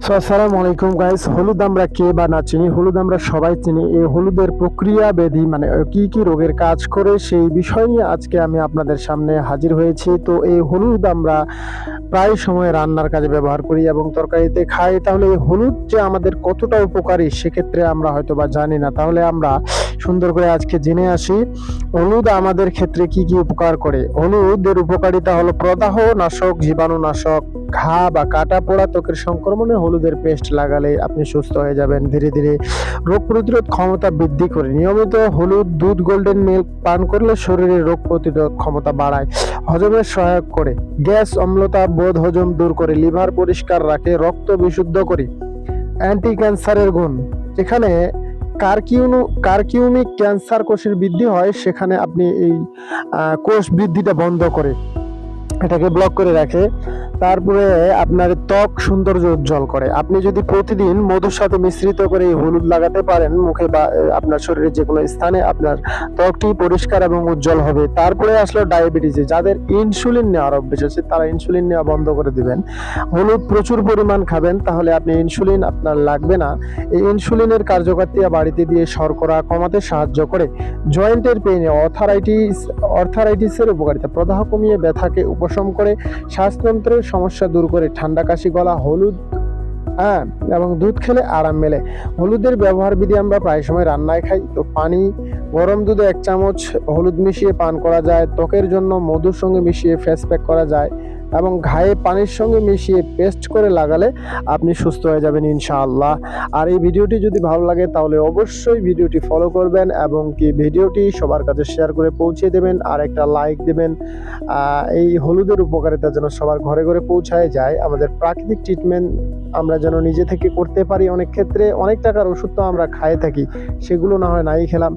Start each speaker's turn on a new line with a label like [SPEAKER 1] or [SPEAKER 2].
[SPEAKER 1] আসসালামু আলাইকুম গাইস। হলুদ আমরা কে বা না চিনি, হলুদ আমরা সবাই চিনি। এই হলুদের প্রক্রিয়া বেধি মানে কি কি রোগের কাজ করে সেই বিষয় নিয়ে আজকে আমি আপনাদের সামনে হাজির হয়েছি। তো এই হলুদ আমরা প্রায় সময় রান্নার কাজে ব্যবহার করি এবং তরকারিতে খাই। তাহলে এই হলুদ যে আমাদের কতটা উপকারী সেক্ষেত্রে আমরা হয়তো বা জানি না। তাহলে আমরা সুন্দর করে আজকে জেনে আসি হলুদ আমাদের ক্ষেত্রে কি কি উপকার করে। হলুদের উপকারিতা হলো প্রদাহ নাশক, জীবাণুনাশক। ঘা বা কাটা পোড়া ত্বকের সংক্রমণে হলুদের পেস্ট লাগালে আপনি সুস্থ হয়ে যাবেন ধীরে ধীরে। রোগ প্রতিরোধ ক্ষমতা বৃদ্ধি করে। নিয়মিত হলুদ দুধ গোল্ডেন মিল্ক পান করলে শরীরের রোগ প্রতিরোধ ক্ষমতা বাড়ায়। হজমের সহায়ক করে। গ্যাস অম্লতা বোধ হজম দূর করে। লিভার পরিষ্কার রাখে। রক্ত বিশুদ্ধ করে। অ্যান্টি ক্যান্সারের গুণ। যেখানে কারকিউমিক ক্যান্সার কোষের বৃদ্ধি হয় সেখানে আপনি এই কোষ বৃদ্ধিটা বন্ধ করে, এটাকে ব্লক করে রাখে। তারপরে আপনার ত্বক সৌন্দর্য উজ্জ্বল করে। আপনি যদি প্রতিদিন মধুর সাথে মিশ্রিত করে এই হলুদ লাগাতে পারেন মুখে বা আপনার শরীরের যে কোনো স্থানে, আপনার ত্বকটি পরিষ্কার এবং উজ্জ্বল হবে। তারপরে আসলে ডায়াবেটিস, যাদের ইনসুলিন নেওয়ার অভ্যেস আছে তারা ইনসুলিন নেওয়া বন্ধ করে দিবেন। হলুদ প্রচুর পরিমাণ খাবেন, তাহলে আপনি ইনসুলিন আপনার লাগবে না। এই ইনসুলিনের কার্যকারিতা বাড়িতে দিয়ে শর্করা কমাতে সাহায্য করে। জয়েন্টের পেইনে অর্থারাইটিসের উপকারিতা। প্রদাহ কমিয়ে ব্যথাকে উপশম করে। শ্বাসতন্ত্রের সমস্যা দূর করে। ঠান্ডা কাশি গলা হলুদ এবং দুধ খেলে আরাম মেলে। হলুদের ব্যবহার বিধি আমরা প্রায় সময় রান্নায় খাই। তো পানি, গরম দুধে 1 চামচ হলুদ মিশিয়ে পান করা যায়। ত্বকের জন্য মধুর সঙ্গে মিশিয়ে ফেস প্যাক করা যায় এবং ঘায়ে পানির সঙ্গে মিশিয়ে পেস্ট করে লাগালে আপনি সুস্থ হয়ে যাবেন ইনশাআল্লাহ। আর এই ভিডিওটি যদি ভালো লাগে তাহলে অবশ্যই ভিডিওটি ফলো করবেন এবং কি ভিডিওটি সবার কাছে শেয়ার করে পৌঁছে দেবেন আর একটা লাইক দেবেন। এই হলুদের উপকারিতা যেন সবার ঘরে ঘরে পৌঁছায় যায়। আমাদের প্রাকৃতিক ট্রিটমেন্ট আমরা যেন নিজে থেকে করতে পারি। অনেক ক্ষেত্রে অনেক টাকার ওষুধ তো আমরা খাই থাকি, সেগুলো না হয় নাই খেলাম।